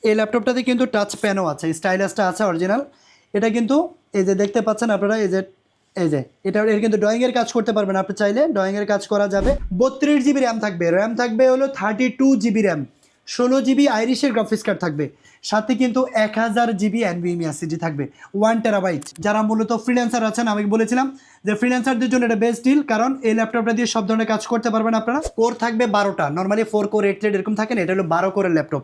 এই ল্যাপটপটাতে কিন্তু টাচ প্যানও আছে, স্টাইলাসটা আছে অরিজিনাল। এটা কিন্তু এই যে দেখতে পাচ্ছেন আপনারা, এই যে এর কিন্তু ড্রয়িংয়ের কাজ করতে পারবেন। আপনি চাইলে ড্রয়িংয়ের কাজ করা যাবে। 32 জিবি র্যাম থাকবে, র্যাম থাকবে হলো 32 জিবি র্যাম, 16 জিবি আইরিশের গ্রাফিক্স কার্ড থাকবে, সাথে কিন্তু 1000 জিবি NVMe SSD থাকবে, 1 টেরাবাইট। যারা মূলত ফ্রিল্যান্সার আছেন, আমি বলেছিলাম যে ফ্রিল্যান্সারদের জন্য এটা বেস্ট ডিল, কারণ এই ল্যাপটপটা দিয়ে সব ধরনের কাজ করতে পারবেন আপনারা। কোর থাকবে 12টা, নর্মালি 4 কোর 8 থ্রেড এরকম থাকে না, এটা হলো 12 কোরের ল্যাপটপ।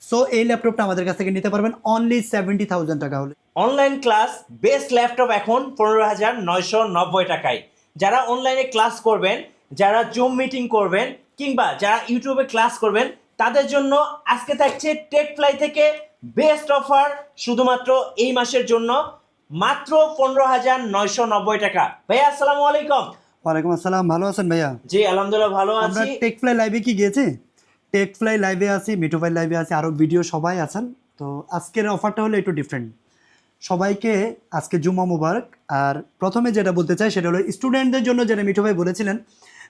সো এই ল্যাপটপটা আমাদের কাছ থেকে নিতে পারবেন অনলি 70,000 টাকা হলে। অনলাইন ক্লাস বেস্ট ল্যাপটপ এখন 15,990 টাকায়। যারা অনলাইনে ক্লাস করবেন, যারা জুম মিটিং করবেন, কিংবা যারা ইউটিউবে ক্লাস করবেন, তাদের জন্য আজকে থাকছে টেকফ্লাই থেকে বেস্ট অফার, শুধুমাত্র এই মাসের জন্য, মাত্র 15,990 টাকা। ভাইয়া আসসালামু আলাইকুম। ওয়ালাইকুম আসসালাম, ভালো আছেন ভাইয়া? জি আলহামদুলিল্লাহ ভালো আমরা আছি। টেকফ্লাই লাইভে কি গিয়েছি, টেকফ্লাই লাইভে আছি, মিঠুফাই লাইভে আছি, আরও ভিডিও সবাই আছেন। তো আজকের অফারটা হলো একটু ডিফারেন্ট। সবাইকে আজকে জুম্মা মুবারক। আর প্রথমে যেটা বলতে চাই সেটা হলো স্টুডেন্টদের জন্য, যেটা মিঠু ভাই বলেছিলেন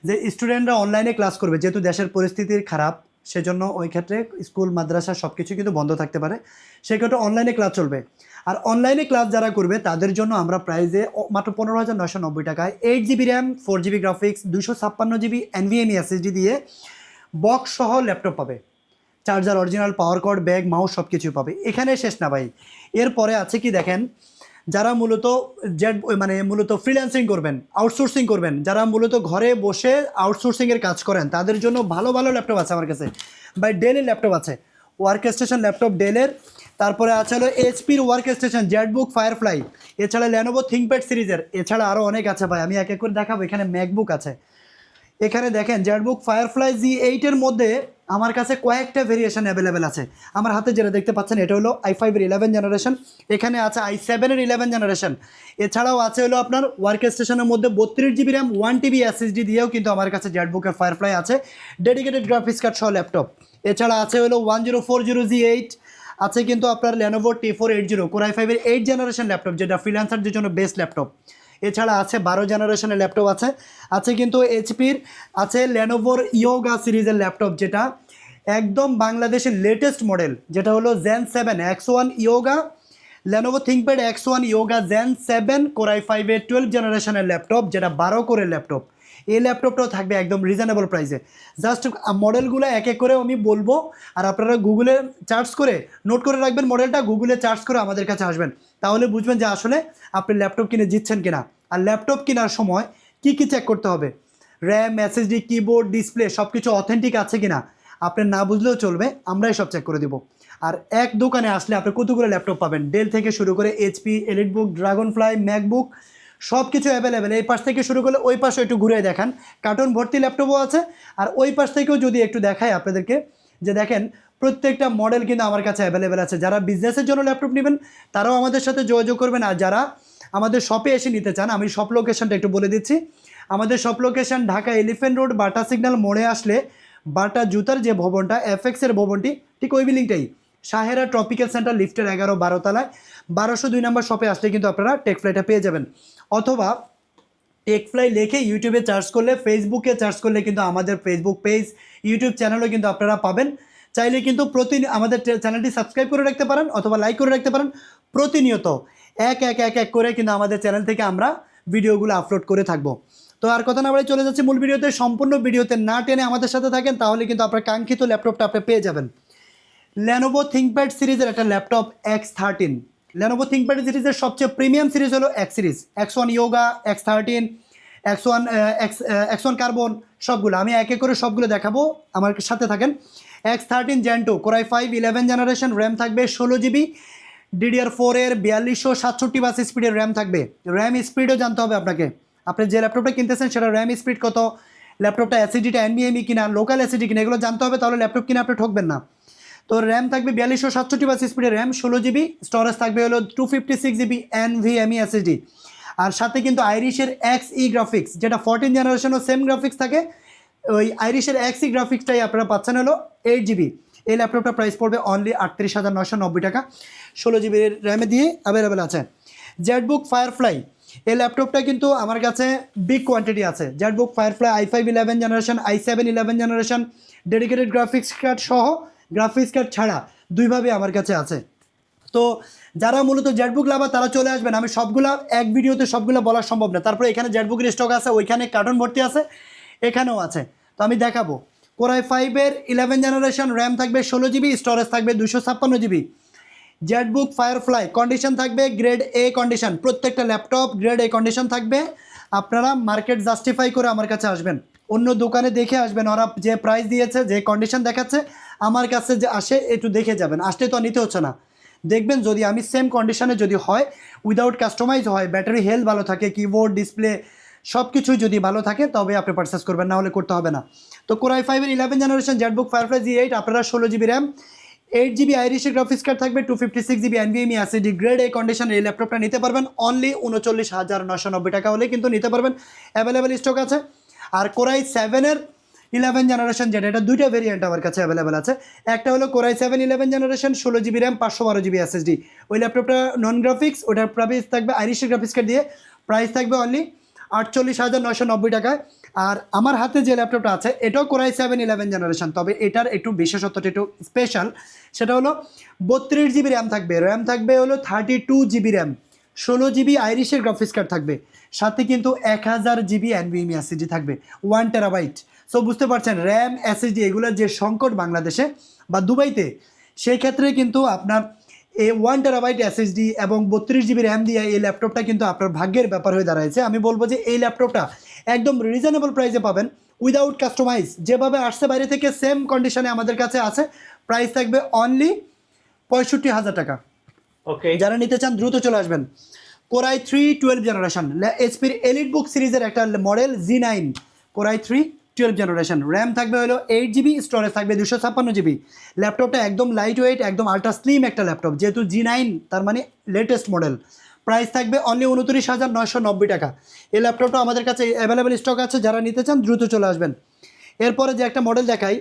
যে স্টুডেন্টরা অনলাইনে ক্লাস করবে, যেহেতু দেশের পরিস্থিতির খারাপ, সেজন্য ওই ক্ষেত্রে স্কুল মাদ্রাসা সব কিছু কিন্তু বন্ধ থাকতে পারে, সেক্ষেত্রে অনলাইনে ক্লাস চলবে। আর অনলাইনে ক্লাস যারা করবে তাদের জন্য আমরা প্রাইজে মাত্র 15,990 টাকায় 8 GB RAM, 4 GB graphics, 256 GB NVMe SSD দিয়ে বক্স সহ ল্যাপটপ পাবে। Charger original, power cord, bag, mouse সব কিছু পাবে। এখানে শেষ না ভাই, এরপরে আছে কি দেখেন, যারা মূলত মূলত ফ্রিল্যান্সিং করবেন, আউটসোর্সিং করবেন, যারা মূলত ঘরে বসে আউটসোর্সিংয়ের কাজ করেন, তাদের জন্য ভালো ভালো ল্যাপটপ আছে আমার কাছে ভাই। ডেলের ল্যাপটপ আছে, ওয়ার্ক স্টেশন ল্যাপটপ ডেলের। তারপরে আছে হলো এইচপির ওয়ার্ক স্টেশন জেটবুক ফায়ারফ্লাই, এছাড়া ল্যানোভো থিংকপ্যাড সিরিজের, এছাড়া আরও অনেক আছে ভাই, আমি এক এক করে দেখাবো। এখানে ম্যাকবুক আছে, এখানে দেখেন জেটবুক ফায়ারফ্লাই G8-এর মধ্যে আমার কাছে কয়েকটা ভেরিয়েশন অ্যাভেলেবেল আছে। আমার হাতে যেটা দেখতে পাচ্ছেন এটা হলো i5-এর 11 জেনারেশন, এখানে আছে i7-এর 11 জেনারেশন, এছাড়াও আছে হলো আপনার ওয়ার্ক স্টেশনের মধ্যে 32 জিবি র্যাম, 1 TB SSD দিয়েও কিন্তু আমার কাছে জেটবুকের ফায়ারফ্লাই আছে, ডেডিকেটেড গ্রাফিক্স কার্ড সহ ল্যাপটপ। এছাড়া আছে হলো 1040G8, আছে কিন্তু আপনার Lenovo T480 Core i5-এর 8 generation laptop, যেটা ফ্রিল্যান্সারদের জন্য বেস্ট ল্যাপটপ। এছাড়া আছে 12 জেনারেশনের ল্যাপটপ আছে, আছে কিন্তু এইচপির, আছে ল্যানোভোর ইয়োগা সিরিজের ল্যাপটপ, যেটা একদম বাংলাদেশের লেটেস্ট মডেল, যেটা হলো Zen 7 X1 yoga, Lenovo ThinkPad X1 yoga Zen 7 Core i5-এর 12 জেনারেশনের ল্যাপটপ, যেটা 12 কোরের ল্যাপটপ। এই ল্যাপটপটাও থাকবে একদম রিজনেবল প্রাইসে। জাস্ট মডেলগুলো এক এক করে আমি বলবো, আর আপনারা গুগলে সার্চ করে নোট করে রাখবেন মডেলটা, গুগলে সার্চ করে আমাদের কাছে আসবেন, তাহলে বুঝবেন যে আসলে আপনি ল্যাপটপ কিনে জিতছেন কিনা। আর ল্যাপটপ কেনার সময় কি কি চেক করতে হবে, র্যাম, SSD, কিবোর্ড, ডিসপ্লে সব কিছু অথেন্টিক আছে কিনা, আপনি না বুঝলেও চলবে, আমরাই সব চেক করে দেবো। আর এক দোকানে আসলে আপনি কতগুলো ল্যাপটপ পাবেন, ডেল থেকে শুরু করে HP, এলিটবুক, ড্রাগনফ্লাই, ম্যাকবুক সব কিছু অ্যাভেলেবেল। এই পাশ থেকে শুরু করলে ওই পাশে একটু ঘুরে দেখান, কার্টুন ভর্তি ল্যাপটপও আছে। আর ওই পাশ থেকেও যদি একটু দেখায় আপনাদেরকে, যে দেখেন প্রত্যেকটা মডেল কিন্তু আমার কাছে অ্যাভেলেবেল আছে। যারা বিজনেসের জন্য ল্যাপটপ নেবেন তারাও আমাদের সাথে যোগাযোগ করবেন, আর যারা আমাদের শপে এসে নিতে চান, আমি শপ লোকেশনটা একটু বলে দিচ্ছি। আমাদের shop location Dhaka elephant road বাটা সিগন্যাল মোড়ে আসলে বাটা জুতার যে ভবনটা, FX-এর ভবনটি, ঠিক ওই বিল্ডিংটাই, সাহেরা ট্রপিক্যাল সেন্টার লিফটের 11-12 তলায় 1202 নম্বর শপে আসলে কিন্তু আপনারা টেকফ্লাইটা পেয়ে যাবেন। অথবা টেকফ্লাই লিখে ইউটিউবে সার্চ করলে, ফেসবুকে সার্চ করলে কিন্তু আমাদের ফেসবুক পেজ, ইউটিউব চ্যানেলও কিন্তু আপনারা পাবেন। চাইলে কিন্তু আমাদের চ্যানেলটি সাবস্ক্রাইব করে রাখতে পারেন অথবা লাইক করে রাখতে পারেন। প্রতিনিয়ত এক এক এক এক করে কিন্তু আমাদের চ্যানেল থেকে আমরা ভিডিওগুলো আপলোড করে থাকবো। তো আর কথা না বলে চলে যাচ্ছে মূল ভিডিওতে। সম্পূর্ণ ভিডিওতে না টেনে আমাদের সাথে থাকেন, তাহলে কিন্তু আপনার কাঙ্ক্ষিত ল্যাপটপটা আপনি পেয়ে যাবেন। ল্যানোভো থিংকপ্যাড সিরিজের একটা ল্যাপটপ X13। ল্যানোভো থিংকপ্যাড সিরিজের সবচেয়ে প্রিমিয়াম সিরিজ হলো X series, X1 yoga, X13, X1 carbon, সবগুলো আমি এক এক করে সবগুলো দেখাবো, আমার সাথে থাকেন। X13 Gen 2 Core i5 11 generation, RAM থাকবে 16 জিবি, DDR4-এর 4267 বাস স্পিডের র্যাম থাকবে। র্যাম স্পিডও জানতে হবে আপনাকে, আপনি যে ল্যাপটপটা কিনতেছেন সেটা র্যাম স্পিড কত, ল্যাপটপটা SSD-টা NVMe কিনা, লোকাল SSD কিনা, এগুলো জানতে হবে, তাহলে ল্যাপটপ কিনে আপনি ঠকবেন না। তো র্যাম থাকবে 4267 বাস স্পিডের র্যাম, 16 জিবি, স্টোরেজ থাকবে হলো 256 জিবি NVMe SSD। আর সাথে কিন্তু আইরিশের XE গ্রাফিক্স, যেটা 14 জেনারেশনও সেম গ্রাফিক্স থাকে, ওই আইরিশের XE গ্রাফিক্সটাই আপনারা পাচ্ছেন হলো 8 জিবি। এই ল্যাপটপটা প্রাইস পড়বে অনলি 38,990 টাকা, 16 জিবি র্যামে দিয়ে অ্যাভেলেবেল আছে। জেটবুক ফায়ারফ্লাই, এই ল্যাপটপটা কিন্তু আমার কাছে বিগ কোয়ান্টিটি আছে। Jetbook firefly i5 11 generation, i7 11 generation, dedicated graphics card সহ, গ্রাফিক্স কার্ড ছাড়া দুইভাবে আমার কাছে আছে। তো যারা মূলত জেটবুক লাভার তারা চলে আসবেন, আমি সবগুলা এক ভিডিওতে সবগুলো বলা সম্ভব না। তারপরে এখানে জেটবুকের স্টক আছে, ওইখানে কার্টন ভর্তি আছে, এখানেও আছে, তো আমি দেখাবো। কোরাই 5-এর 11 জেনারেশন, র্যাম থাকবে 16 GB, স্টোরেজ থাকবে 256 GB। জেটবুক ফায়ারফ্লাই কন্ডিশন থাকবে গ্রেড এ কন্ডিশন, প্রত্যেকটা ল্যাপটপ গ্রেড এ কন্ডিশন থাকবে। আপনারা মার্কেট জাস্টিফাই করে আমার কাছে আসবেন, অন্য দোকানে দেখে আসবেন, ওরা যে প্রাইস দিয়েছে যে কন্ডিশন দেখাচ্ছে আমার কাছে যে আসে একটু দেখে যাবেন। আসলে তো নিতে হচ্ছে না, দেখবেন যদি আমি সেম কন্ডিশনে যদি হয়, উইদাউট কাস্টমাইজ হয়, ব্যাটারি হেলথ ভালো থাকে, কিবোর্ড ডিসপ্লে সব কিছুই যদি ভালো থাকে তবে আপনি পারচেস করবেন, না হলে করতে হবে না। তো কোরাই 5-এর 11 জেনারেশন জেটবুক ফায়ারফ্লাই G8, আপনারা 16 GB র্যাম, 8 GB আইরিশের গ্রাফিক্স কার্ড থাকবে, 256 GB NVMe SSD, গ্রেড এই কন্ডিশন এই ল্যাপটপটা নিতে পারবেন অনলি 39,990 টাকা হলে কিন্তু নিতে পারবেন, অ্যাভেলেবেল স্টক আছে। আর কোরাই 7-এর 11 জেনারেশন যেটা, এটা দুইটা ভেরিয়েন্ট আমার কাছে অ্যাভেলেবেল আছে। একটা হলো core i 7 11 generation 16 GB RAM 512 GB SSD, ওই ল্যাপটপটা নন গ্রাফিক্স, ওটার প্রাইস থাকবে আইরিশের গ্রাফিক্স কার্ড দিয়ে, প্রাইস থাকবে অনলি 48,990 টাকায়। আর আমার হাতে যে ল্যাপটপটা আছে এটাও কোরাই 7 11 জেনারেশন, তবে এটার একটু বিশেষত্বটা একটু স্পেশাল, সেটা হলো 32 GB র্যাম থাকবে, হলো 32 GB র্যাম, 16 GB আইরিশের গ্রাফিক্স কার্ড থাকবে, সাথে কিন্তু 1000 GB NVMe SSD থাকবে, 1 TB। সো বুঝতে পারছেন র্যাম SSD এগুলোর যে সংকট বাংলাদেশে বা দুবাইতে, সেই ক্ষেত্রে কিন্তু আপনার এই 1 TB SSD এবং 32 GB র্যাম দিয়ে এই ল্যাপটপটা কিন্তু আপনার ভাগ্যের ব্যাপার হয়ে দাঁড়াইছে। আমি বলবো যে এই ল্যাপটপটা একদম রিজনেবল প্রাইসে পাবেন, উইদাউট কাস্টমাইজ, যেভাবে আসছে বাইরে থেকে সেম কন্ডিশনে আমাদের কাছে আছে, প্রাইস থাকবে অনলি 65,000 টাকা। ওকে, যারা নিতে চান দ্রুত চলে আসবেন। কোরাই 3 12 জেনারেশন, এইচপির এলিট বুক সিরিজের একটা model G9, core i 3 12 generation, RAM থাকবে হলো 8 GB, স্টোরেজ থাকবে 256 GB। ল্যাপটপটা একদম লাইট ওয়েট, একদম আল্ট্রা স্লিম একটা ল্যাপটপ, যেহেতু G9 তার মানে লেটেস্ট মডেল। প্রাইস থাকবে অনলি 29,990 টাকা। এই ল্যাপটপটা আমাদের কাছে অ্যাভেলেবেল স্টক আছে, যারা নিতে চান দ্রুত চলে আসবেন। এরপরে যে একটা মডেল দেখাই,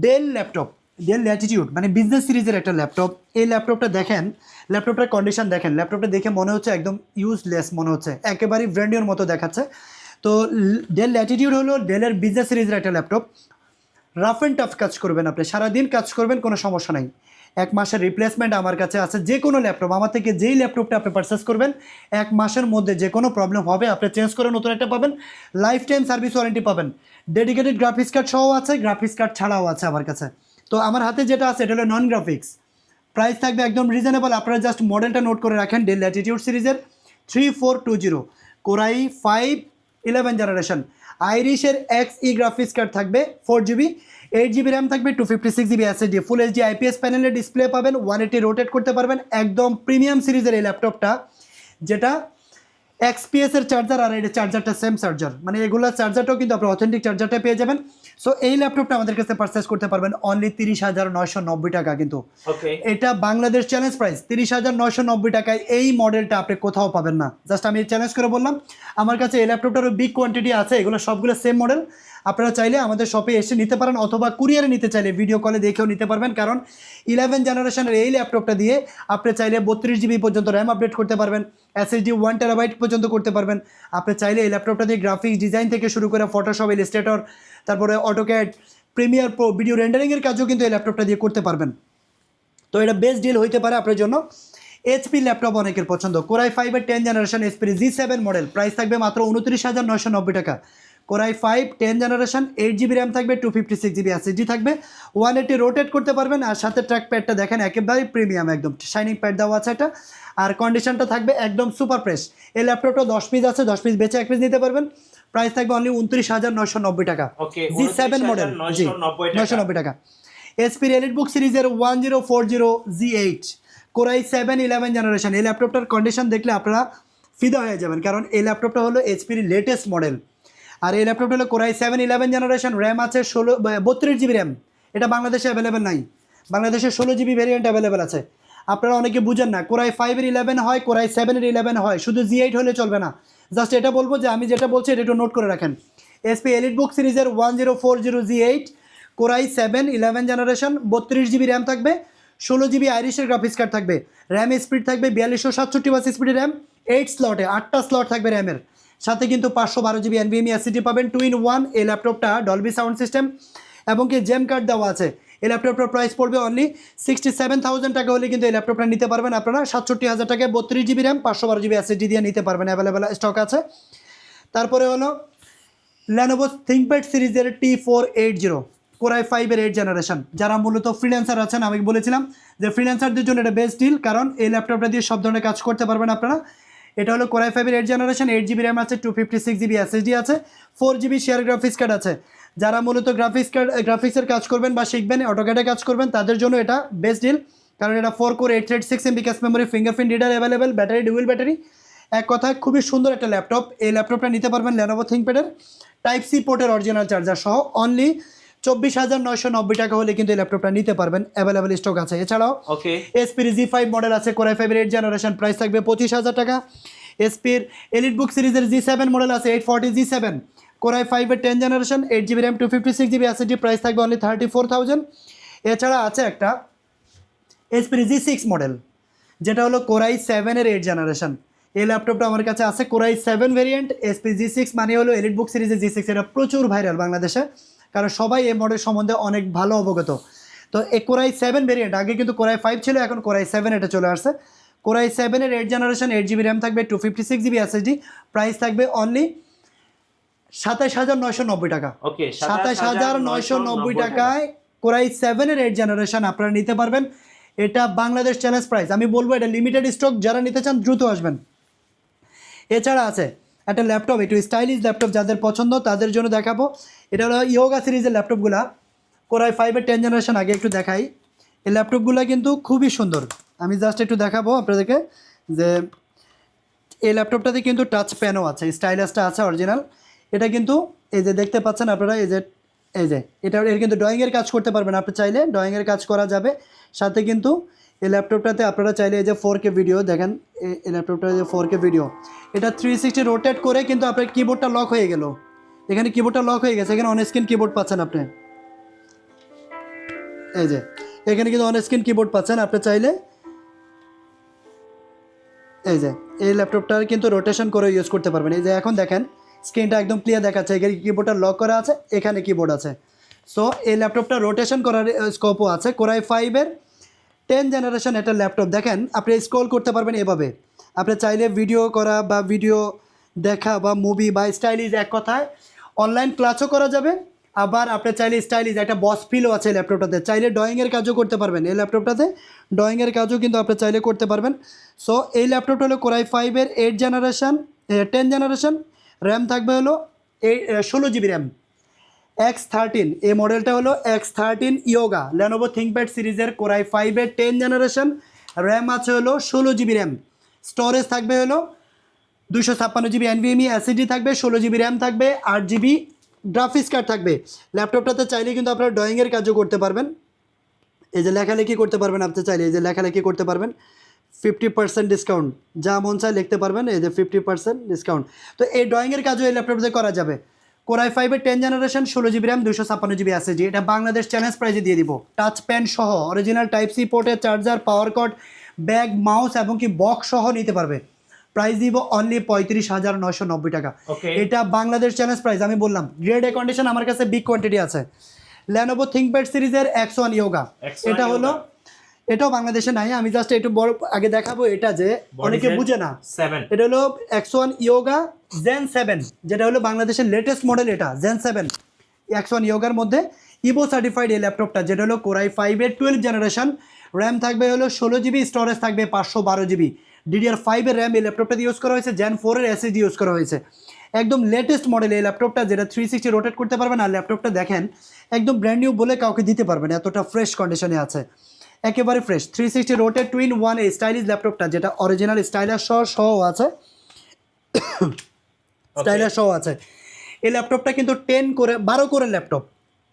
ডেল ল্যাপটপ, ডেল ল্যাটিটিউড মানে বিজনেস সিরিজের একটা ল্যাপটপ। এই ল্যাপটপটা দেখেন, ল্যাপটপটার কন্ডিশন দেখেন, ল্যাপটপটা দেখে মনে হচ্ছে একদম ইউজলেস মনে হচ্ছে, একেবারেই ব্র্যান্ডিওর মতো দেখাচ্ছে। তো ডেল ল্যাটিটিউড হলো ডেলের বিজনেস সিরিজের একটা ল্যাপটপ, রাফ অ্যান্ড টাফ কাজ করবেন আপনি, সারাদিন কাজ করবেন, কোনো সমস্যা নাই। 1 মাসের রিপ্লেসমেন্ট আমার কাছে আছে, যে কোনো ল্যাপটপ আমার থেকে যেই ল্যাপটপটা আপনি পারচেস করবেন 1 মাসের মধ্যে যে কোনো প্রবলেম হবে আপনি চেঞ্জ করে নতুন একটা পাবেন, লাইফ টাইম সার্ভিস ওয়ারেন্টি পাবেন, ডেডিকেটেড গ্রাফিক্স কার্ড সহ আছে, গ্রাফিক্স কার্ড ছাড়াও আছে আমার কাছে। তো আমার হাতে যেটা আছে এটা হলো নন গ্রাফিক্স, প্রাইস থাকবে একদম রিজনেবল, আপনারা জাস্ট মডেলটা নোট করে রাখেন, ডেল ল্যাটিটিউড সিরিজের 3420, কোরাই 5 11 জেনারেশন, আইরিশের XE গ্রাফিক্স কার্ড থাকবে 4 GB, 8 GB র্যাম থাকবে, 256 GB SSD, ফুল HD IPS প্যানেলের ডিসপ্লে পাবেন, 180 রোটেট করতে পারবেন, একদম প্রিমিয়াম সিরিজের এই ল্যাপটপটা, যেটা XPS এর চার্জার আর এই চার্জারটা সেম চার্জার, মানে এগুলা চার্জারটাও কিন্তু আপনি অথেন্টিক চার্জারটা পেয়ে যাবেন। সো এই ল্যাপটপটা আমাদের কাছে পারচেস করতে পারবেন অনলি 30,990 টাকা, কিন্তু ওকে, এটা বাংলাদেশ চ্যালেঞ্জ প্রাইস 30,990 টাকায় এই মডেলটা আপনি কোথাও পাবেন না। জাস্ট আমি চ্যালেঞ্জ করে বললাম, আমার কাছে এই ল্যাপটপটারও বিগ কোয়ান্টিটি আছে, এগুলো সবগুলো সেম মডেল, আপনারা চাইলে আমাদের শপে এসে নিতে পারেন, অথবা কুরিয়ারে নিতে চাইলে ভিডিও কলে দেখেও নিতে পারবেন, কারণ 11 জেনারেশনের এই ল্যাপটপটা দিয়ে আপনি চাইলে 32 GB পর্যন্ত র্যাম আপডেট করতে পারবেন, SSD 1 TB পর্যন্ত করতে পারবেন। আপনি চাইলে এই ল্যাপটপটা দিয়ে গ্রাফিক্স ডিজাইন থেকে শুরু করে ফটোশপ, ইলাস্ট্রেটর, তারপরে অটোক্যাড, প্রিমিয়ার প্রো ভিডিও রেন্ডারিংয়ের কাজও কিন্তু এই ল্যাপটপটা দিয়ে করতে পারবেন। তো এটা বেস্ট ডিল হইতে পারে আপনার জন্য। HP ল্যাপটপ অনেকের পছন্দ, কোরাই 5-এর 10 generation HP G7 model, price থাকবে মাত্র 29,990 টাকা। কোরাই 5 10 জেনারেশন, 8 GB র্যাম থাকবে, 256 GB SSD থাকবে, 180 রোটেট করতে পারবেন, আর সাথে ট্র্যাক প্যাডটা দেখেন একেবারে প্রিমিয়াম, একদম শাইনিং প্যাড দেওয়া আছে এটা, আর কন্ডিশনটা থাকবে একদম সুপার ফ্রেশ। এই ল্যাপটপটা 10 পিস আছে, 10 পিস বেচে 1 পিস নিতে পারবেন, প্রাইস থাকবে অনলি 29,990 টাকা। ওকে, G7 মডেল, জি 990 টাকা। এসপির এলিট বুক সিরিজের 1040 G8, কোরাই 7 11 জেনারেশন, এই ল্যাপটপটার কন্ডিশন দেখলে আপনারা ফিদা হয়ে যাবেন, কারণ এই ল্যাপটপটা হলো এইচপির লেটেস্ট মডেল। আর এই ল্যাপটপটা হলো কোরাই 7 11 জেনারেশন, র্যাম আছে 32 GB র্যাম, এটা বাংলাদেশে অ্যাভেলেবেল নাই, বাংলাদেশে 16 GB ভেরিয়েন্ট অ্যাভেলেবেল আছে। আপনারা অনেকে বুঝেন না, কোরাই 5-এর 11 হয়, কোরাই 7-এর 11 হয়, শুধু G8 হলে চলবে না। জাস্ট এটা বলবো যে আমি যেটা বলছি এটা একটু নোট করে রাখেন। এসপি এলিট বুক সিরিজের 1040 G8, core i 7 11 generation, 32 GB RAM থাকবে, 16 GB আইরিশের গ্রাফিক্স কার্ড থাকবে, র্যাম স্পিড থাকবে 4267 বাস স্পিডের র্যাম, 8 স্লটে 8টা স্লট থাকবে র্যামের, সাথে কিন্তু 512 GB NVMe SSD পাবেন 2 in 1। এই ল্যাপটপটা ডলবি সাউন্ড সিস্টেম এবং কি জেম কার্ড দেওয়া আছে, এই ল্যাপটপটার প্রাইস পড়বে অনলি 67,000 টাকা হলে কিন্তু এই ল্যাপটপটা নিতে পারবেন আপনারা। 67,000 টাকায় 32 জিবি র্যাম 512 জিবি এসএসডি দিয়ে নিতে পারবেন, অ্যাভেলেবেল স্টক আছে। তারপরে হলো Lenovo ThinkPad সিরিজের T480 Core i5 এর 8 জেনারেশন। যারা মূলত ফ্রিল্যান্সার আছেন, আমি বলেছিলাম যে ফ্রিল্যান্সারদের জন্য এটা বেস্ট ডিল, কারণ এই ল্যাপটপটা দিয়ে সব ধরনের কাজ করতে পারবেন আপনারা। এটা হলো Core i5 এর 8 জেনারেশন, 8 জিবি র্যাম আছে, 256 জিবি এসএসডি আছে, 4 জিবি শেয়ার গ্রাফিক্স কার্ড আছে। যারা মূলত গ্রাফিক্সের কাজ করবেন বা শিখবেন, অটোক্যাডে কাজ করবেন, তাদের জন্য এটা বেস্ট ডিল, কারণ এটা 4 core 8 thread 6 MB cache memory, fingerprint reader available, battery dual battery. এক কথায় খুবই সুন্দর একটা ল্যাপটপ। এই ল্যাপটপটা নিতে পারবেন Lenovo ThinkPad এর টাইপ সি পোর্টের অরিজিনাল চার্জার সহ অনলি 24,990 টাকা হলে কিন্তু এই ল্যাপটপটা নিতে পারবেন, অ্যাভেলেবেল স্টক আছে। এছাড়াও এসপির G5 মডেল আছে, Core i5 এর 8 জেনারেশন, প্রাইস থাকবে 25,000 টাকা। এসপির এলিটবুক সিরিজের G7 মডেল আছে 840 G7, Core i5 এর 10 generation, 8 GB RAM, 256 GB SSD, price থাকবে অনলি 34,000। এছাড়া আছে একটা এসপির G6 মডেল, যেটা হলো Core i7 এর 8 জেনারেশন। এই ল্যাপটপটা আমার কাছে আছে, Core i7 variant, SP G6 মানে হলো এলিটবুক সিরিজের G6। এটা প্রচুর ভাইরাল বাংলাদেশে, কারণ সবাই এই মডেল সম্বন্ধে অনেক ভালো অবগত। তো এই Core i7 ভেরিয়েন্ট, আগে কিন্তু Core i5 ছিল, এখন Core i7 এটা চলে আসছে। Core i7 এর 8 জেনারেশন, 8 জিবি র্যাম থাকবে, 256 জিবি এসএসডি, প্রাইস থাকবে অনলি 27,990 টাকা। 27,990 টাকায় Core i7 এর 8 জেনারেশন আপনারা নিতে পারবেন। এটা বাংলাদেশ চ্যালেঞ্জ প্রাইস, আমি বলবো এটা লিমিটেড স্টক, যারা নিতে চান দ্রুত আসবেন। এছাড়া আছে একটা ল্যাপটপ, একটু স্টাইলিশ ল্যাপটপ যাদের পছন্দ তাদের জন্য দেখাবো। এটা হলো ইয়োগা সিরিজের ল্যাপটপগুলা, Core i5 এর 10 জেনারেশন। আগে একটু দেখাই, এই ল্যাপটপগুলো কিন্তু খুবই সুন্দর। আমি জাস্ট একটু দেখাবো আপনাদেরকে যে এই ল্যাপটপটাতে কিন্তু টাচ প্যানও আছে, স্টাইলাসটা আছে অরিজিনাল। এটা কিন্তু এই যে দেখতে পাচ্ছেন আপনারা, এই যে এটা এর কিন্তু ড্রয়িংয়ের কাজ করতে পারবেন, আপনি চাইলে ড্রয়িংয়ের কাজ করা যাবে। সাথে কিন্তু এই ল্যাপটপটাতে আপনারা চাইলে এই যে 4K ভিডিও দেখেন, এই ল্যাপটপটা যে 4K ভিডিও, এটা 360 রোটেট করে কিন্তু আপনার কিবোর্ডটা লক হয়ে গেল, এখানে কিবোর্ডটা লক হয়ে গেছে, এখানে অন স্ক্রিন কিবোর্ড পাচ্ছেন আপনি। এই যে এখানে কিন্তু অন স্ক্রিন কিবোর্ড পাচ্ছেন, আপনি চাইলে এই যে এই ল্যাপটপটার কিন্তু রোটেশন করে ইউজ করতে পারবেন। এই যে এখন দেখেন স্ক্রিনটা একদম ক্লিয়ার দেখাচ্ছে, এখানে কিবোর্ডটা লক করা আছে, এখানে কিবোর্ড আছে। সো এই ল্যাপটপটা রোটেশন করার স্কোপও আছে। Core i5 এর 10 জেনারেশন একটা ল্যাপটপ, দেখেন আপনি স্ক্রল করতে পারবেন এভাবে। আপনি চাইলে ভিডিও করা বা ভিডিও দেখা বা মুভি বা স্টাইলিশ, এক কথায় অনলাইন ক্লাসও করা যাবে। আবার আপনি চাইলে স্টাইলিশ একটা বস ফিলও আছে ল্যাপটপটাতে, চাইলে ড্রয়িংয়ের কাজও করতে পারবেন এই ল্যাপটপটাতে, ড্রয়িংয়ের কাজও কিন্তু আপনি চাইলে করতে পারবেন। সো এই ল্যাপটপটা হলো Core i5 এর 8 জেনারেশন, 10 জেনারেশন, র্যাম থাকবে হলো 16 জিবি র্যাম, X13। এই মডেলটা হলো X13 ইয়োগা, Lenovo ThinkPad সিরিজের Core i5 এর 10 জেনারেশন, র্যাম আছে হলো 16 জিবি র্যাম, স্টোরেজ থাকবে হলো 256 জিবি NVMe এসএসডি থাকবে, 16 জিবি র্যাম থাকবে, 8 জিবি গ্রাফিক্স কার্ড থাকবে। ল্যাপটপটাতে চাইলে কিন্তু আপনারা ড্রয়িংয়ের কাজও করতে পারবেন, এই যে লেখালেখি করতে পারবেন, আপনি চাইলে এই যে লেখালেখি করতে পারবেন, 50% ডিসকাউন্ট, যা মন চায় লিখতে পারবেন, এই যে 50% ডিসকাউন্ট। তো এই ড্রয়িংয়ের কাজও এই ল্যাপটপটাতে করা যাবে। Core i5 এর 10 generation, 16 GB RAM, 256 GB SSD, এটা বাংলাদেশ চ্যালেঞ্জ প্রাইজে দিয়ে দিব। টাচ প্যান সহ অরিজিনাল টাইপ সি পোর্টের charger, power cord, bag, mouse এবং কি বক্স সহ নিতে পারবে। প্রাইস দিব অনলি 35,990 টাকা। এটা বাংলাদেশ চ্যালেঞ্জ প্রাইস, আমি বললাম গ্রেড এ কন্ডিশন, আমার কাছে বিগ কোয়ান্টিটি আছে। Lenovo ThinkPad সিরিজের X1 ইয়োগা, এটা হলো, এটাও বাংলাদেশে নাই, আমি জাস্ট একটু বড় আগে দেখাবো। এটা যে অনেকে বুঝে না, এটা হলো X1 ইয়োগা Zen 7, যেটা হলো বাংলাদেশের লেটেস্ট মডেল। এটা Zen 7 X1 ইয়োগার মধ্যে ইভো সার্টিফাইড এই ল্যাপটপটা, যেটা হলো Core i5 এর 12 জেনারেশন, র্যাম থাকবে হলো 16 জিবি, স্টোরেজ থাকবে 512 জিবি, DDR5 এর র্যাম এই ল্যাপটপটাতে ইউজ করা হয়েছে, Gen 4 এর এসএসডি ইউজ করা হয়েছে। একদম লেটেস্ট মডেল এই ল্যাপটপটা, যেটা 360 রোটেট করতে পারবেন। আর ল্যাপটপটা দেখেন একদম ব্র্যান্ড নিউ বলে কাউকে দিতে পারবেন, এতটা ফ্রেশ কন্ডিশনে আছে, একেবারে ফ্রেশ। 360 রোটেট টুইন 1 এই স্টাইলিশ ল্যাপটপটা, যেটা অরিজিনাল স্টাইলাস সহ আছে, স্টাইলাস সহ আছে। এই ল্যাপটপটা কিন্তু 12 কোরের ল্যাপটপ,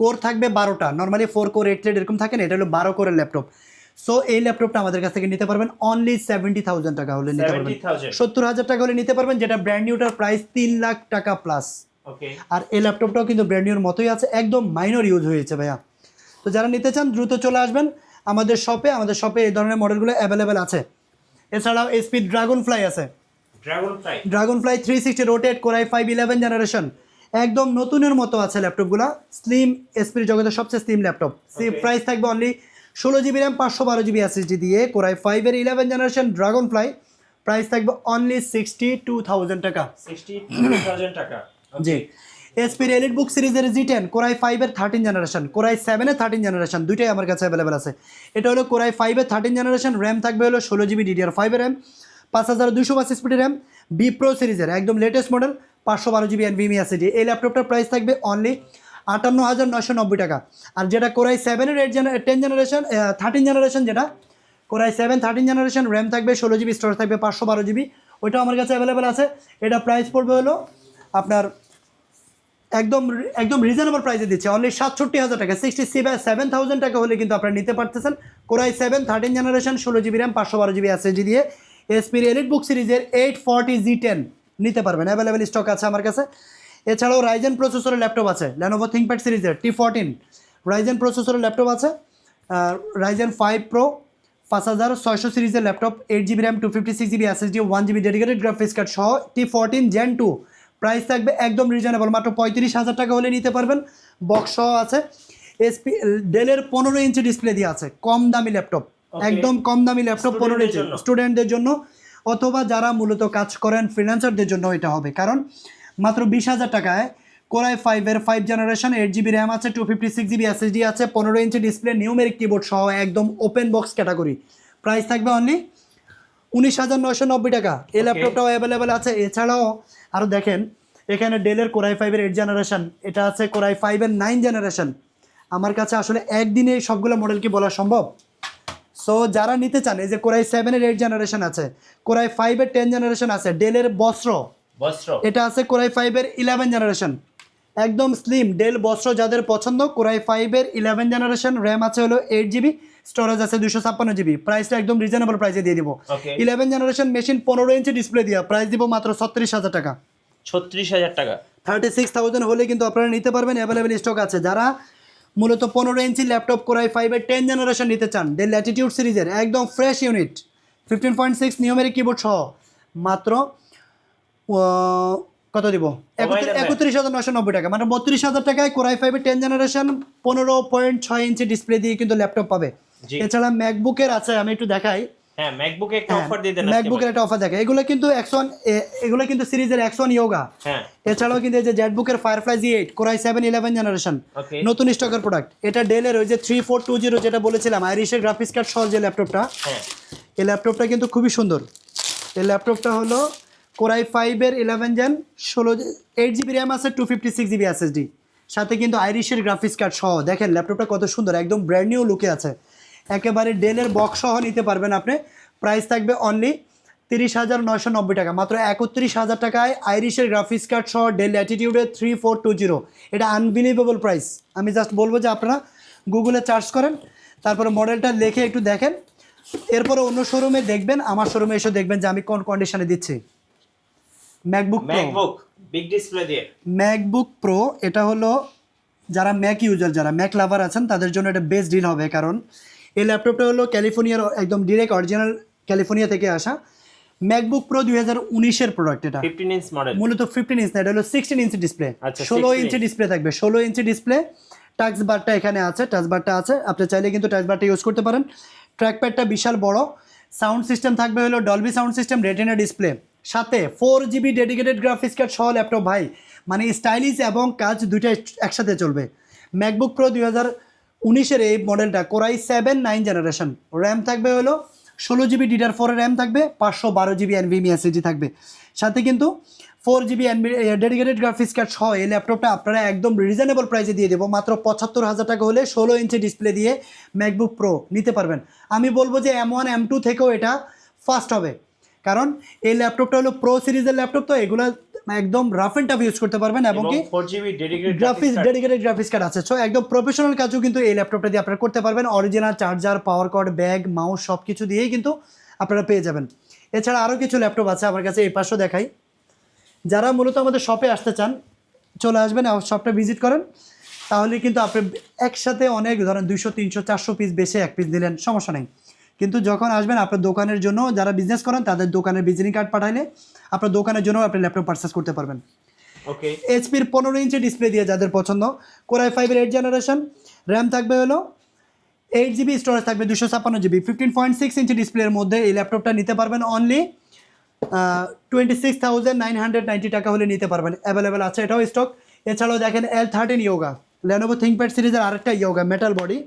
কোর থাকবে 12টা, নর্মালি 4 কোর 8 থ্রেড এরকম থাকে না, এটা হলো 12 কোরের ল্যাপটপ। সো এই ল্যাপটপটা আমাদের কাছ থেকে নিতে পারবেন অনলি 70,000 টাকা হলে নিতে পারবেন, 70,000 টাকা হলে নিতে পারবেন, যেটা ব্র্যান্ড নিউটার প্রাইস 3 লাখ টাকা প্লাস। আর এই ল্যাপটপটাও কিন্তু ব্র্যান্ড নিউর মতোই আছে, একদম মাইনর ইউজ হয়েছে ভাইয়া। তো যারা নিতে চান দ্রুত চলে আসবেন আমাদের শপে এই ধরনের মডেলগুলো অ্যাভেলেবেল আছে। এছাড়াও এসপি ড্রাগনফ্লাই আছে, Dragonfly 360 rotate Core i5 11 generation, একদম নতুনের মতো আছে ল্যাপটপগুলো, স্লিম, এসপির জগতের সবচেয়ে স্লিম ল্যাপটপ। প্রাইস থাকবে only 16 GB RAM 512 GB SSD দিয়ে কোরাই 5-এর 11 জেনারেশন ড্রাগন ফ্লাই। প্রাইস থাকবে অনলি 62,000 টাকা। 62,000 টাকা। জি। এসপির এলিট বুক সিরিজের জি10 কোরাই 5-এর 13 জেনারেশন, কোরাই 7-এর 13 জেনারেশন, দুইটাই আমার কাছে অ্যাভেলেবেল আছে। এটা হলো কোরাই 5-এর 13 জেনারেশন, র্যাম থাকবে হলো 16 জিবি DDR5 এর র্যাম, 5200 স্পিডের র্যাম, বি প্রো সিরিজের একদম latest model, 512 GB NVMe SSD। এই ল্যাপটপটার প্রাইস থাকবে অনলি 58,990 টাকা। আর যেটা কোরাই 7-এর 10 জেনারেশন 13 জেনারেশন, যেটা কোরাই 7 13 জেনারেশন, র্যাম থাকবে 16 জিবি, স্টোরেজ থাকবে 512 জিবি, ওইটাও আমার কাছে অ্যাভেলেবেল আছে। এটা প্রাইস পড়বে হলো আপনার একদম একদম রিজনেবল প্রাইসে দিচ্ছে, অনলি 67,000 টাকা, 67,000 টাকা হলে কিন্তু আপনারা নিতে পারতেছেন core i 7 13 generation 16 GB RAM 512 GB SSD দিয়ে এসপির এলিট বুক সিরিজের 840 G10 নিতে পারবেন, অ্যাভেলেবেল স্টক আছে আমার কাছে। এছাড়াও রাইজেন প্রসেসরের ল্যাপটপ আছে, লেনোভো থিংকপ্যাড সিরিজের T14 রাইজেন প্রসেসরের ল্যাপটপ আছে, রাইজেন 5 প্রো 5600 সিরিজের laptop, 8 GB RAM 256 GB SSD 1 GB dedicated graphics card সহ T14 Gen 2। প্রাইস থাকবে একদম রিজনেবল, মাত্র 35,000 টাকা হলে নিতে পারবেন, বক্স সহ আছে। এসপি ডেলের 15 ইঞ্চি ডিসপ্লে দিয়ে আছে, কম দামি ল্যাপটপ, একদম কম দামি ল্যাপটপ, 15 ইঞ্চি, স্টুডেন্টদের জন্য অথবা যারা মূলত কাজ করেন ফ্রিল্যান্সারদের জন্য এটা হবে। কারণ মাত্র 20,000 টাকায় কোরাই 5-এর 5 জেনারেশন, 8 জিবি র্যাম আছে, 256 জিবি এসএসডি আছে, 15 ইঞ্চি ডিসপ্লে, নিউমেরিক কিবোর্ড সহ একদম ওপেন বক্স ক্যাটাগরি। প্রাইস থাকবে অনলি 19,990 টাকা। এই ল্যাপটপটাও অ্যাভেলেবেল আছে। এছাড়াও আরও দেখেন এখানে ডেলের কোরাই 5-এর 8 জেনারেশন, এটা আছে কোরাই 5-এর 9 জেনারেশন। আমার কাছে আসলে একদিনে সবগুলো মডেল কি বলা সম্ভব? সো যারা নিতে চান, এই যে কোরাই 7-এর 8 জেনারেশন আছে, কোরাই 5-এর 10 জেনারেশন আছে, ডেলের বস্ত্র এটা আছে কোরাই 5-এর 11 জেনারেশন, একদম স্লিম ডেল বস্ত্র যাদের পছন্দ, কোরাই 5-এর 11 জেনারেশন, র্যাম আছে হলো 8 জিবি, স্টোরেজ আছে 256 জিবি। প্রাইসটা একদম রিজনেবল প্রাইসে দিয়ে দিব। 11 জেনারেশন মেশিন, 15 ইঞ্চি ডিসপ্লে দিয়া প্রাইস দিব মাত্র 36,000 টাকা। 36,000 টাকা, 36,000 হলে কিন্তু আপনারা নিতে পারবেন, অ্যাভেলেবেল স্টক আছে। যারা মূলত 15 ইঞ্চি ল্যাপটপ কোরাই 5-এর 10 জেনারেশন নিতে চান, ডেল ল্যাটিটিউড সিরিজের একদম ফ্রেশ ইউনিট, 15.6 নিউমেরিক কিবোর্ড সহ, মাত্র কত দিব? 31,990 টাকা, মানে 32,000 টাকায় কোরাই 5-এর 10 জেনারেশন 15.6 ইঞ্চি ডিসপ্লে দিয়ে কিন্তু ল্যাপটপ পাবে। এছাড়া ম্যাকবুকের আছে, আমি একটু দেখাই। হ্যাঁ, ম্যাকবুকে একটা অফার দিয়ে দেন। ম্যাকবুকের একটা অফার দেখে, এগুলো কিন্তু এগুলো কিন্তু সিরিজের X1 ইয়োগা। হ্যাঁ, এছাড়াও কিন্তু এই যে জেটবুকের ফায়ারফ্লাই G8 কোরাই 7 11 জেনারেশন, নতুন স্টকের প্রোডাক্ট। এটা ডেলের ওই যে 3420 যেটা বলেছিলাম, আইরিশের গ্রাফিক্স কার্ড সহ যে ল্যাপটপটা, হ্যাঁ, এই ল্যাপটপটা কিন্তু খুবই সুন্দর। এই ল্যাপটপটা হলো কোরাই 5-এর 11 জেন 8 জিবি র্যাম আছে, 256 জিবি এসএসডি, সাথে কিন্তু আইরিশের গ্রাফিক্স কার্ড সহ। দেখেন ল্যাপটপটা কত সুন্দর, একদম ব্র্যান্ড নিউ লুকে আছে, একেবারে ডেলের বক্স সহ নিতে পারবেন আপনি। প্রাইস থাকবে অনলি 30,990 টাকা, মাত্র 31,000 টাকায় আইরিশের গ্রাফিক্স কার্ড সহ ডেল ল্যাটিটিউডের 3420। এটা আনবিলিভেবল প্রাইস। আমি জাস্ট বলবো যে আপনারা গুগলে সার্চ করেন, তারপরে মডেলটা লিখে একটু দেখেন, এরপরে অন্য শোরুমে দেখবেন, আমার শোরুমে এসে দেখবেন যে আমি কোন কন্ডিশনে দিচ্ছি। ম্যাকবুক বিগ ডিসপ্লে দিয়ে ম্যাকবুক প্রো, এটা হলো যারা ম্যাক ইউজার, যারা ম্যাক লাভার আছেন তাদের জন্য এটা বেস্ট ডিল হবে। কারণ এই ল্যাপটপটা হলো ক্যালিফোর্নিয়ার একদম ডিরেক্ট অরিজিনাল ক্যালিফোর্নিয়া থেকে আসা ম্যাকবুক প্রো 2019-এর প্রোডাক্ট। এটা 15 ইঞ্চ মডেল, মূলত 15 ইঞ্চ না, এটা হলো 16 ইঞ্চি ডিসপ্লে, 16 ইঞ্চি ডিসপ্লে থাকবে, 16 ইঞ্চি ডিসপ্লে। টাচ বারটা এখানে আছে, টাচ বারটা আছে, আপনি চাইলে কিন্তু টাচ বারটা ইউজ করতে পারেন। ট্র্যাকপ্যাডটা বিশাল বড়, সাউন্ড সিস্টেম থাকবে হলো Dolby sound system, retina display, সাথে 4 জিবি ডেডিকেটেড গ্রাফিক্স কার্ড সহ ল্যাপটপ ভাই, মানে স্টাইলিশ এবং কাজ দুইটা একসাথে চলবে। ম্যাকবুক প্রো 2019-এর এই মডেলটা কোরাই 7 9 জেনারেশন, র্যাম থাকবে হলো 16 জিবি DDR4 র্যাম থাকবে, 512 জিবি NVMe SSD থাকবে, সাথে কিন্তু 4 জিবি ডেডিকেটেড গ্রাফিক্স কার্ড সহ এই ল্যাপটপটা আপনারা একদম রিজনেবল প্রাইসে দিয়ে দেবো, মাত্র 75,000 টাকা হলে 16 ইঞ্চি ডিসপ্লে দিয়ে ম্যাকবুক প্রো নিতে পারবেন। আমি বলবো যে M1 M2 থেকেও এটা ফাস্ট হবে, কারণ এই ল্যাপটপটা হলো প্রো সিরিজের ল্যাপটপ, তো এগুলো একদম রাফ অ্যান্ড টাফ ইউজ করতে পারবেন, এবং কি 4GB ডেডিকেটেড গ্রাফিক্স কার্ড আছে। সো একদম প্রফেশনাল কাজও কিন্তু এই ল্যাপটপটা দিয়ে আপনারা করতে পারবেন। Original charger, power cord, bag, mouse সব কিছু দিয়েই কিন্তু আপনারা পেয়ে যাবেন। এছাড়া আরও কিছু ল্যাপটপ আছে আমার কাছে, এই পাশেও দেখাই। যারা মূলত আমাদের শপে আসতে চান চলে আসবেন, শপটা ভিজিট করেন, তাহলে কিন্তু আপনি একসাথে অনেক ধরেন 200 300 400 পিস বেশি এক পিস দিলেন সমস্যা নেই, কিন্তু যখন আসবেন আপনার দোকানের জন্য, যারা বিজনেস করেন তাদের দোকানের ভিজিটিং কার্ড পাঠাইলে আপনার দোকানের জন্য আপনি ল্যাপটপ পারচেস করতে পারবেন। ওকে এইচপির 15 ইঞ্চি ডিসপ্লে দিয়ে যাদের পছন্দ, কোরাই 5-এর 8 জেনারেশন, র্যাম থাকবে হলো 8 জিবি, স্টোরেজ থাকবে 256 জিবি, 15.6 ইঞ্চি ডিসপ্লের মধ্যে এই ল্যাপটপটা নিতে পারবেন অনলি 26,990 টাকা হলে নিতে পারবেন, অ্যাভেলেবেল আছে, এটাও স্টক। এছাড়াও দেখেন L13 ইয়োগা, লেনোভো থিংকপ্যাড সিরিজের আরেকটা ইয়োগা মেটাল বডি।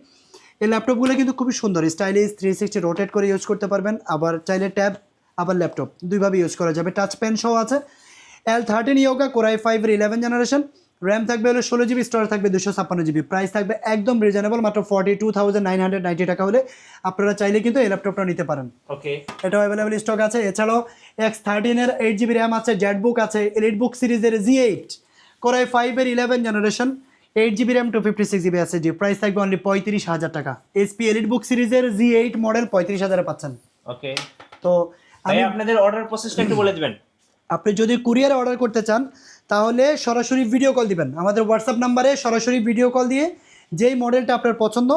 এই ল্যাপটপগুলো কিন্তু খুবই সুন্দর, স্টাইলিশ, 360 রোটেট করে ইউজ করতে পারবেন, আবার চাইলে ট্যাব আবার ল্যাপটপ দুইভাবে ইউজ করা যাবে, টাচ পেন সহ আছে। L13 ইয়োগা, কোরাই 5-এর 11 জেনারেশন, র্যাম থাকবে হলো 16 জিবি, স্টোরেজ থাকবে 256 জিবি, প্রাইস থাকবে একদম রিজনেবল, মাত্র 42,990 টাকা হলে আপনারা চাইলে কিন্তু এই ল্যাপটপটা নিতে পারেন। ওকে এটাও অ্যাভেলেবেল স্টক আছে। এছাড়াও X13-এর 8 জিবি র্যাম আছে, জেটবুক আছে, এলিটবুক সিরিজের Z8, কোরাই 5-এর 11 জেনারেশন, 8 জিবি র্যাম, 256 জিবি আছে, জি প্রাইস থাকবে অনলি 35,000 টাকা। এইচপি এলিটবুক সিরিজের Z8 মডেল 35,000-এ পাচ্ছেন। ওকে তো ভাই আপনাদের অর্ডার প্রসেসটা একটু বলে দিবেন। আপনি যদি কুরিয়ারে অর্ডার করতে চান তাহলে সরাসরি ভিডিও কল দিবেন, আমাদের হোয়াটসঅ্যাপ নাম্বারে সরাসরি ভিডিও কল দিয়ে যেই মডেলটা আপনার পছন্দ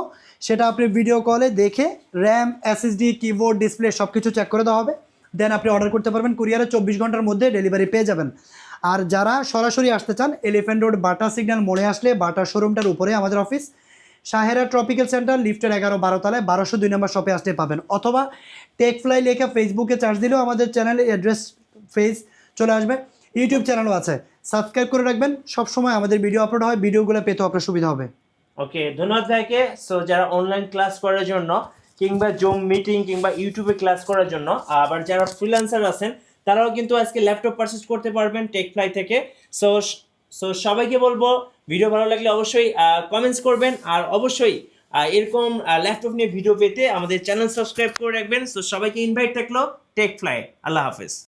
সেটা আপনি ভিডিও কলে দেখে র্যাম, এসএসডি, কিবোর্ড, ডিসপ্লে সব কিছু চেক করে দেওয়া হবে, দেন আপনি অর্ডার করতে পারবেন। কুরিয়ারে 24 ঘন্টার মধ্যে ডেলিভারি পেয়ে যাবেন। আর যারা সরাসরি আসতে চান, এলিফ্যান্ট রোড বাটা সিগন্যাল মোড়ে আসলে বাটা শোরুমটার উপরে আমাদের অফিস, শাহেরা ট্রপিক্যাল সেন্টার, লিফটের 11-12 তলায় 1202 নম্বর শপে আসতে পাবেন, অথবা টেকফ্লাই লেখা ফেসবুকে চার্জ দিলেও আমাদের চ্যানেলে অ্যাড্রেস ফেস চলে আসবে। ইউটিউব চ্যানেলও আছে, সাবস্ক্রাইব করে রাখবেন, সবসময় আমাদের ভিডিও আপলোড হয়, ভিডিওগুলো পেতেও আপনার সুবিধা হবে। ওকে ধন্যবাদ ভাইকে। সো যারা অনলাইন ক্লাস করার জন্য কিংবা জুম মিটিং কিংবা ইউটিউবে ক্লাস করার জন্য, আবার যারা ফ্রিল্যান্সার আছেন তারাও কিন্তু আজকে ল্যাপটপ পারচেজ করতে পারবেন টেকফ্লাই থেকে। সো সো সবাইকে বলবো ভিডিও ভালো লাগলে অবশ্যই কমেন্টস করবেন, আর অবশ্যই এরকম ল্যাপটপ নিয়ে ভিডিও পেতে আমাদের চ্যানেল সাবস্ক্রাইব করে রাখবেন। সো সবাইকে ইনভাইট থাকলো টেকফ্লাই। আল্লাহ হাফেজ।